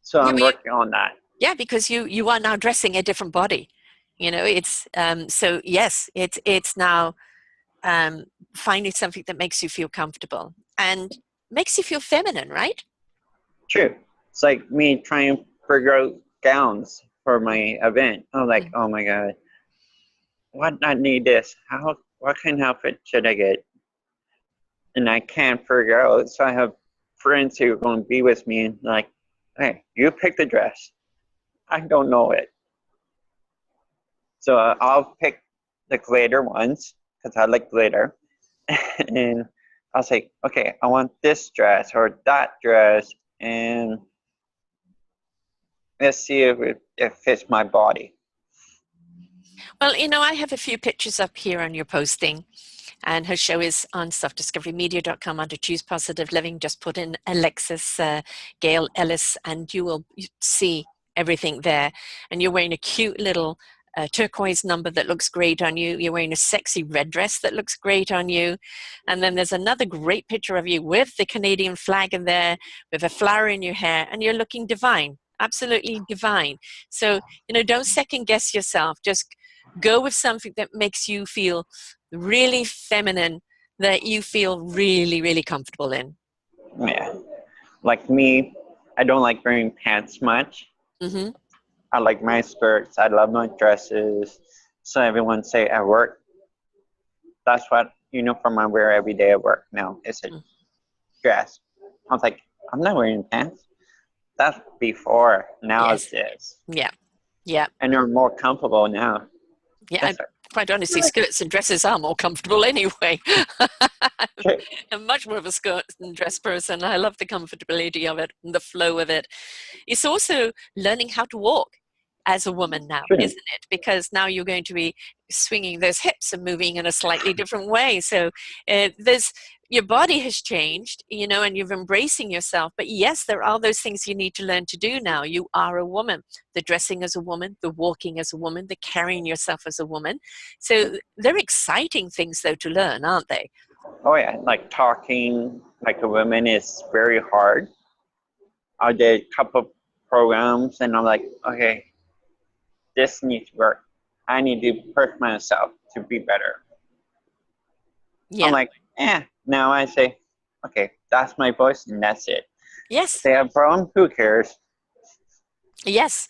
So Yeah, I'm working on that. yeah, because you are now dressing a different body. It's so yes, it's now finding something that makes you feel comfortable and makes you feel feminine, right? True. It's like me trying to figure out gowns for my event. I'm like, oh my God, what I need this? What kind of outfit should I get? And I can't figure out. So I have friends who are going to be with me and like, hey, you pick the dress. I don't know it. So I'll pick the glitter ones because I like glitter. And I'll say, okay, I want this dress or that dress. And let's see if it fits my body. Well, I have a few pictures up here on your posting, and her show is on selfdiscoverymedia.com under Choose Positive Living. Just put in Alexis, Gail Ellis, and you will see everything there. And you're wearing a cute little turquoise number that looks great on you. You're wearing a sexy red dress that looks great on you. And then there's another great picture of you with the Canadian flag in there, with a flower in your hair, and you're looking divine, absolutely divine. So, don't second guess yourself. Just go with something that makes you feel really feminine, that you feel really, really comfortable in. Yeah. Like me, I don't like wearing pants much. Mm-hmm. I like my skirts. I love my dresses. So everyone say at work, that's what uniform I wear every day at work now. It's a dress. I was like, I'm not wearing pants. That's before. Now Yes. it is. Yeah. Yeah. And they're more comfortable now. Yeah. Quite honestly, skirts and dresses are more comfortable anyway. I'm much more of a skirt and dress person. I love the comfortability of it and the flow of it. It's also learning how to walk. as a woman now, Sure. isn't it? Because now you're going to be swinging those hips and moving in a slightly different way. So there's your body has changed, you know, and you're embracing yourself. But yes, there are those things you need to learn to do now. You are a woman. The dressing as a woman, the walking as a woman, the carrying yourself as a woman. So they're exciting things, though, to learn, aren't they? Oh yeah, like talking like a woman is very hard. I did a couple programs and I'm like, okay, this needs to work. I need to push myself to be better. I'm Yeah. like, now I say, okay, that's my voice and that's it. Yes. If they have a problem, who cares? Yes.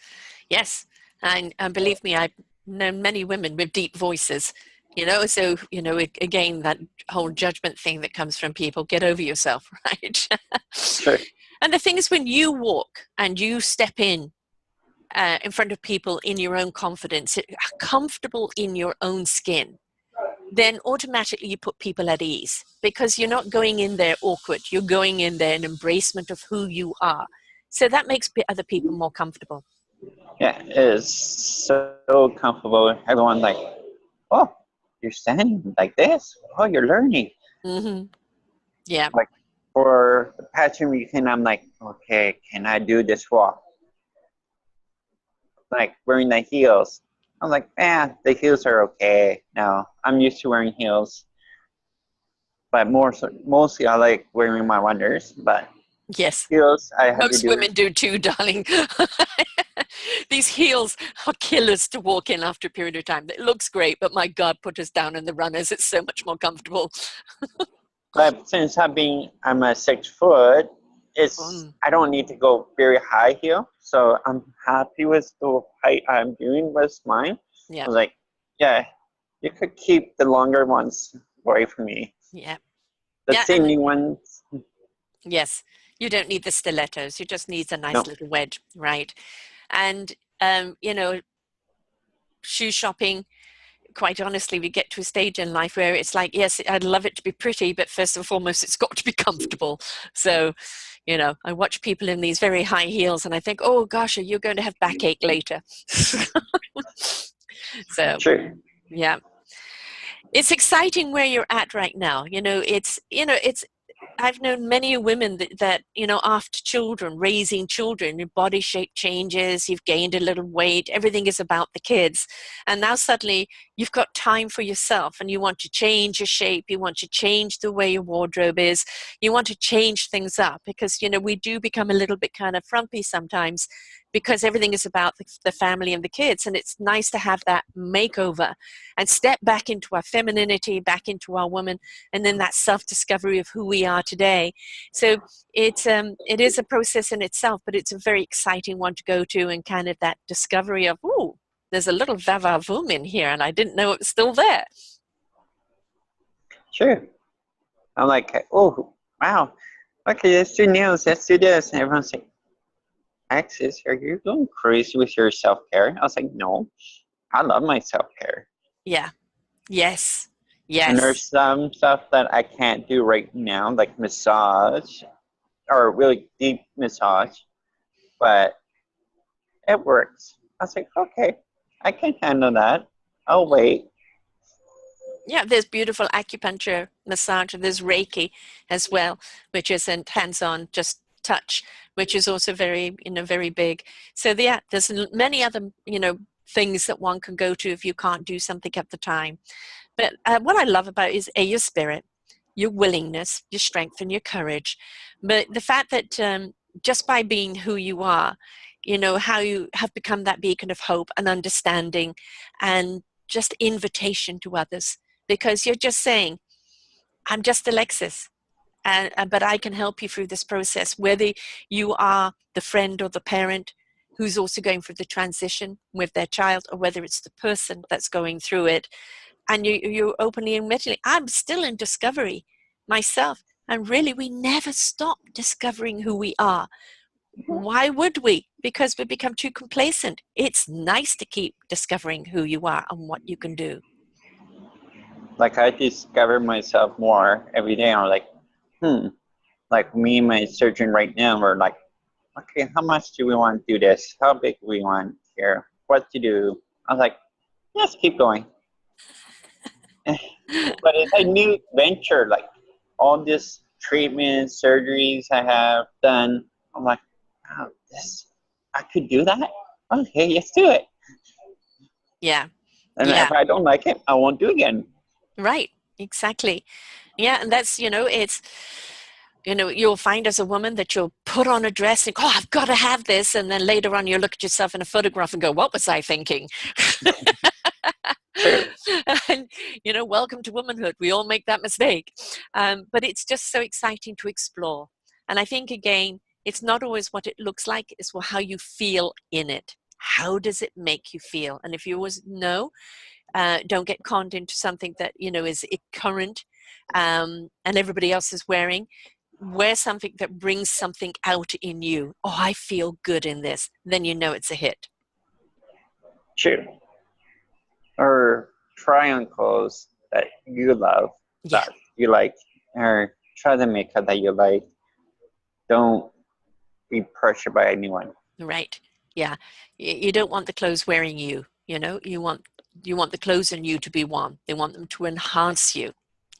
Yes. And believe me, I've known many women with deep voices, you know, so, you know, again, that whole judgment thing that comes from people, get over yourself, right? Sure. And the thing is, when you walk and you step in front of people in your own confidence, comfortable in your own skin, then automatically you put people at ease because you're not going in there awkward. You're going in there in embracement of who you are. So that makes other people more comfortable. Yeah, it is so comfortable. Everyone like, oh, you're standing like this. Oh, you're learning. Mm-hmm. Yeah. Like for the pattern weekend, I'm like, okay, can I do this walk? Like wearing the heels. I'm like, the heels are okay. Now I'm used to wearing heels, but mostly I like wearing my runners. But Yes. heels, I have to Most do. women do too, darling. These heels are killers to walk in after a period of time. It looks great, but my God, put us down in the runners. It's so much more comfortable. But since I'm a 6 foot, I don't need to go very high heel. So I'm happy with the height I'm doing with mine. Yeah. I was like, yeah, you could keep the longer ones away from me. Yeah. The Yeah. thinning ones. Yes. You don't need the stilettos. You just need a nice No. little wedge, right? And, you know, shoe shopping, quite honestly, we get to a stage in life where it's like, yes, I'd love it to be pretty, but first and foremost, it's got to be comfortable. So, you know, I watch people in these very high heels and I think, oh gosh, are you going to have backache later? So, Sure. yeah. It's exciting where you're at right now. It's I've known many women that, you know, after children, raising children, your body shape changes, you've gained a little weight, everything is about the kids. And now suddenly you've got time for yourself and you want to change your shape, you want to change the way your wardrobe is, you want to change things up because, you know, we do become a little bit kind of frumpy sometimes because everything is about the family and the kids. And it's nice to have that makeover and step back into our femininity, back into our woman, and then that self-discovery of who we are today. So it is a process in itself, but it's a very exciting one to go to, and kind of that discovery of, oh, there's a little vava-voom in here, and I didn't know it was still there. Sure. I'm like, oh, wow. Okay, let's do nails. Let's do this. And everyone's like, Alexis, are you going crazy with your self-care? I was like, no, I love my self-care. Yeah. Yes. And there's Yes. some stuff that I can't do right now, like massage or really deep massage, but it works. I was like, okay, I can handle that. I'll wait. Yeah, there's beautiful acupuncture massage. There's Reiki as well, which is a hands-on, just touch, which is also very, you know, very big. So yeah, there's many other, you know, things that one can go to if you can't do something at the time. But what I love about it is your spirit, your willingness, your strength, and your courage. But the fact that just by being who you are, you know, how you have become that beacon of hope and understanding and just invitation to others, because you're just saying, I'm just Alexis. But I can help you through this process, whether you are the friend or the parent who's also going through the transition with their child, or whether it's the person that's going through it. And you openly admitting, I'm still in discovery myself. And really, we never stop discovering who we are. Why would we? Because we become too complacent. It's nice to keep discovering who you are and what you can do. Like I discover myself more every day. I'm like, like me and my surgeon right now, we're like, okay, how much do we want to do this? How big do we want here? what to do. I was like, let's keep going. But it's a new venture, like all these treatments, surgeries I have done. I'm like, wow, I could do that? Okay, let's do it. Yeah. And Yeah. if I don't like it, I won't do it again. Right. Exactly. Yeah. And that's, it's, you'll find as a woman that you'll put on a dress and, oh, I've got to have this. And then later on, you look at yourself in a photograph and go, what was I thinking? True. And, welcome to womanhood. We all make that mistake. But it's just so exciting to explore. And I think, again, it's not always what it looks like, it's how you feel in it. How does it make you feel? And if you always know, don't get conned into something that, is current and everybody else is wearing. Wear something that brings something out in you. Oh, I feel good in this. Then you know it's a hit. True. Or try on clothes that you love, Yeah. that you like, or try the makeup that you like. Don't be pressured by anyone. Right. Yeah. You don't want the clothes wearing you. You want the clothes in you to be one. They want them to enhance you.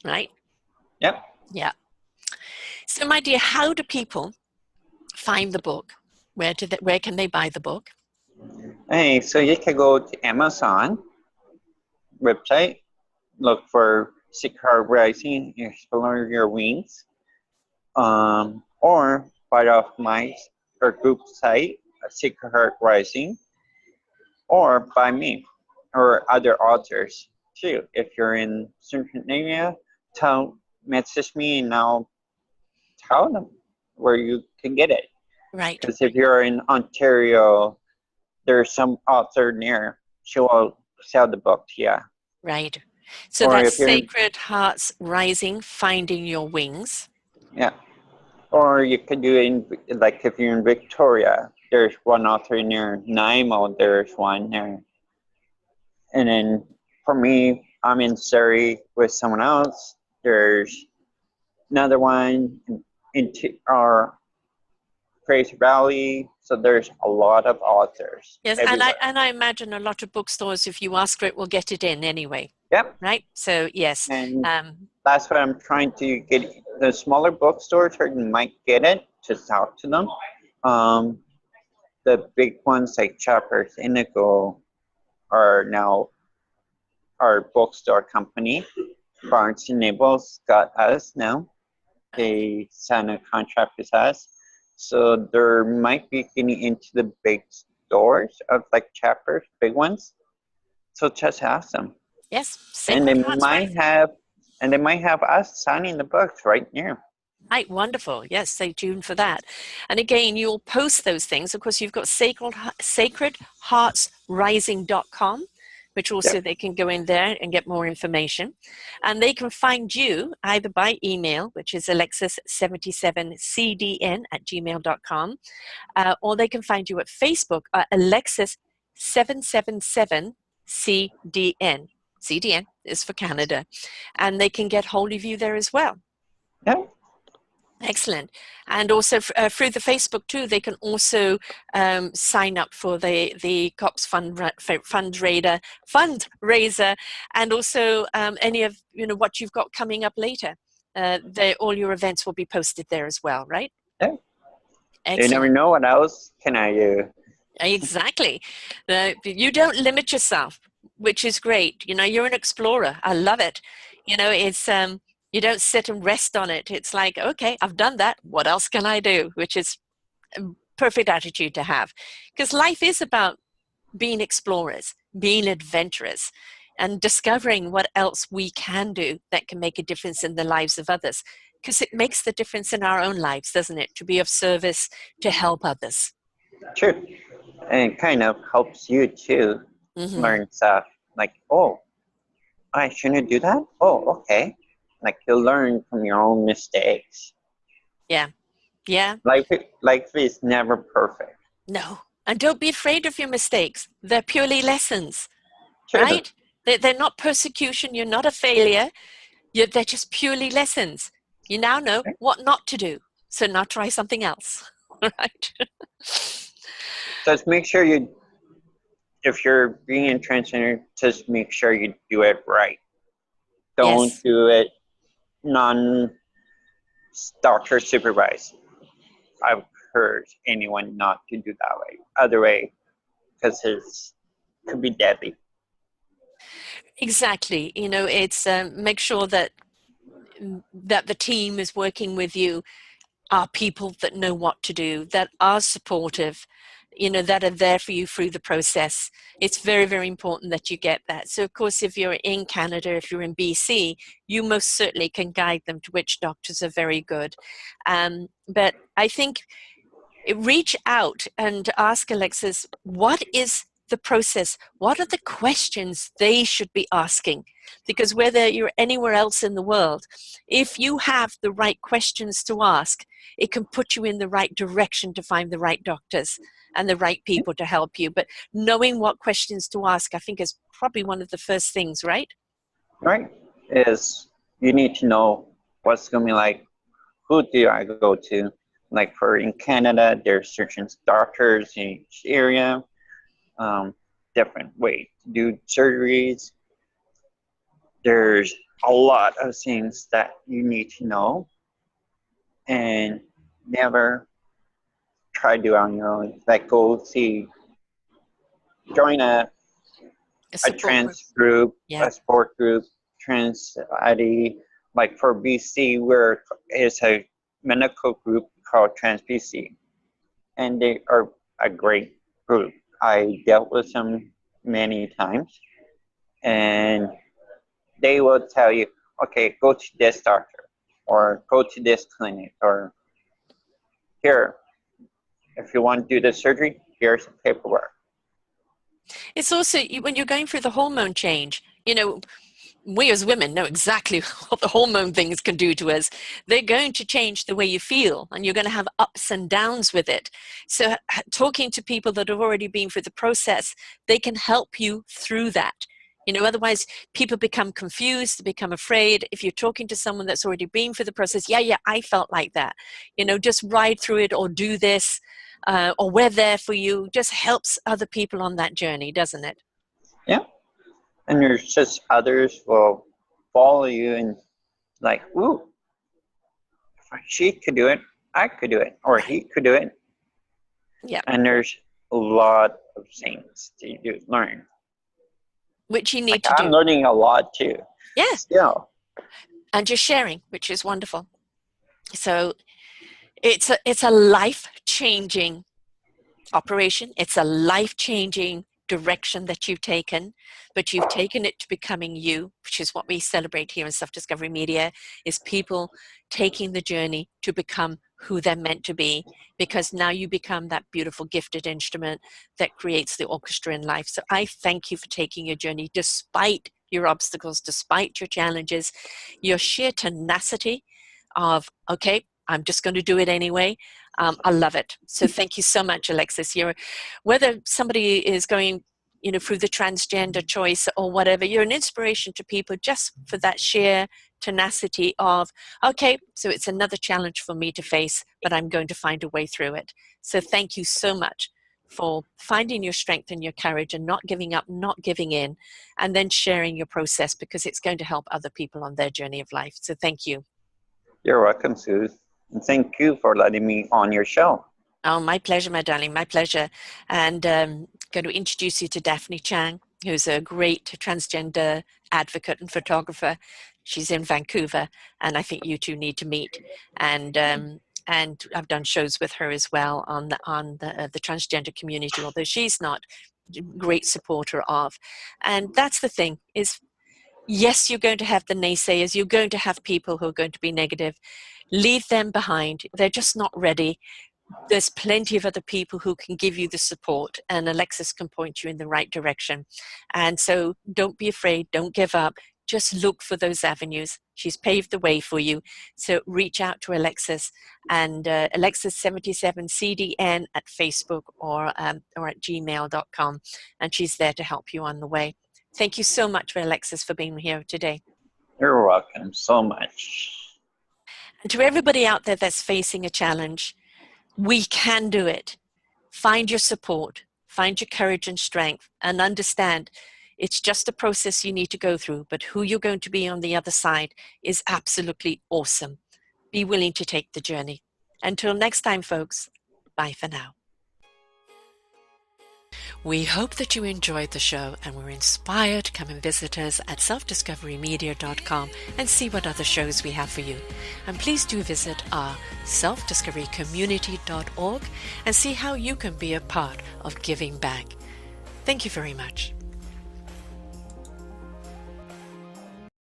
Right. Yep. Yeah. So, my dear, how do people find the book? Where can they buy the book? Hey, so you can go to Amazon website, look for Sacred Hearts Rising, Explore Your Wings, or buy off my or group site, Sacred Hearts Rising, or by me or other authors too. If you're in certain area, message me and I'll tell them where you can get it. Right. Because if you're in Ontario, there's some author near. She will sell the book. Yeah. Right. So Or that's if you're Sacred Hearts Rising, Finding Your Wings. yeah. Or you could do it in, like if you're in Victoria, there's one author near Nanaimo, there's one there. And then for me, I'm in Surrey with someone else. There's another one into our Fraser Valley. So there's a lot of authors. Yes, everywhere. and I imagine a lot of bookstores, if you ask for it, will get it in anyway. Yep. Right. So yes. And that's what I'm trying to get. The smaller bookstores might get it, to talk to them. The big ones like Choppers, Indigo are now our bookstore company. Barnes and Noble's got us now. They signed a contract with us. So there might be getting into the big stores of like Choppers, big ones. So just ask them. Yes. And they Sacred Hearts Rising. might have us signing the books right here. Right, wonderful. Yes, stay tuned for that. And again, you'll post those things. Of course, you've got sacredheartsrising.com, which also they can go in there and get more information. And they can find you either by email, which is alexis77cdn@gmail.com, or they can find you at Facebook, Alexis777cdn. CDN is for Canada. And they can get hold of you there as well. Yeah. Excellent. And also through the Facebook too, they can also sign up for the COPS fundraiser, and also any of what you've got coming up later. All your events will be posted there as well, right? Yeah. Excellent. You never know what else can I do. Exactly. You don't limit yourself, which is great. You're an explorer. I love it. It's you don't sit and rest on it. It's like, okay, I've done that. What else can I do? Which is a perfect attitude to have. Because life is about being explorers, being adventurous, and discovering what else we can do that can make a difference in the lives of others. Because it makes the difference in our own lives, doesn't it? To be of service, to help others. True. And it kind of helps you too learn stuff. Like, oh, I shouldn't do that? Oh, okay. Like you learn from your own mistakes. Yeah. Yeah. Life is never perfect. No. And don't be afraid of your mistakes. They're purely lessons, True. right? They're not persecution. You're not a failure. They're just purely lessons. You now know what not to do. So now try something else, right? Just make sure you if you're being transgender, just make sure you do it right. Don't Yes. do it non-doctor supervised. I've heard anyone not to do that way. Other way, because it could be deadly. Exactly. You know, it's make sure that the team is working with you are people that know what to do, that are supportive, you know, that are there for you through the process. It's very, very important that you get that. So, of course, if you're in Canada, if you're in BC, you most certainly can guide them to which doctors are very good. But I think reach out and ask Alexis, what is the process? What are the questions they should be asking? Because whether you're anywhere else in the world, if you have the right questions to ask, it can put you in the right direction to find the right doctors and the right people to help you. But knowing what questions to ask, I think, is probably one of the first things, right? Right? Is you need to know what's going to be like. Who do I go to? Like for in Canada, there's certain doctors in each area, different ways to do surgeries. There's a lot of things that you need to know, and never try to do on your own. Like go see, join A a support group. trans group, Yeah. a sport group, trans ID. Like for BC, where is a medical group called Trans BC, and they are a great group. I dealt with them many times, and they will tell you, okay, go to this doctor, or go to this clinic, or here, if you want to do the surgery, here's the paperwork. It's also when you're going through the hormone change, you know, we as women know exactly what the hormone things can do to us. They're going to change the way you feel, and you're going to have ups and downs with it. So talking to people that have already been through the process, they can help you through that. You know, otherwise people become confused, they become afraid. If you're talking to someone that's already been through the process, yeah, I felt like that. You know, just ride through it, or do this, or we're there for you. Just helps other people on that journey, doesn't it? Yeah, and there's just others will follow you and like, ooh, if she could do it, I could do it, or Right. he could do it. Yeah. And there's a lot of things to learn. Which you Like need to I'm do. learning a lot too. Yeah. Still, And you're sharing, which is wonderful. So it's a life-changing operation. It's a life-changing direction that you've taken, but you've taken it to becoming you, which is what we celebrate here in Self-Discovery Media, is people taking the journey to become who they're meant to be, because now you become that beautiful gifted instrument that creates the orchestra in life. So I thank you for taking your journey despite your obstacles, despite your challenges, your sheer tenacity of, okay, I'm just going to do it anyway. I love it. So thank you so much, Alexis. Whether somebody is going, you know, through the transgender choice or whatever, you're an inspiration to people just for that sheer tenacity of, okay, so it's another challenge for me to face, but I'm going to find a way through it. So thank you so much for finding your strength and your courage and not giving up, not giving in, and then sharing your process, because it's going to help other people on their journey of life. So thank you. you're welcome, Sue. And thank you for letting me on your show. Oh, my pleasure, my darling, my pleasure. And going to introduce you to Daphne Chang, who's a great transgender advocate and photographer. She's in Vancouver, and I think you two need to meet. And I've done shows with her as well on the transgender community, although she's not a great supporter of. And that's the thing is, yes, you're going to have the naysayers. You're going to have people who are going to be negative. Leave them behind. They're just not ready. There's plenty of other people who can give you the support, and Alexis can point you in the right direction. And so don't be afraid, don't give up, just look for those avenues. She's paved the way for you. So reach out to Alexis, and Alexis77CDN at Facebook or at gmail.com, and she's there to help you on the way. Thank you so much, Alexis, for being here today. You're welcome so much. And to everybody out there that's facing a challenge, we can do it. Find your support, find your courage and strength, and understand it's just a process you need to go through, but who you're going to be on the other side is absolutely awesome. Be willing to take the journey. Until next time, folks, bye for now. We hope that you enjoyed the show and were inspired. Come and visit us at selfdiscoverymedia.com and see what other shows we have for you. And please do visit our selfdiscoverycommunity.org and see how you can be a part of giving back. Thank you very much.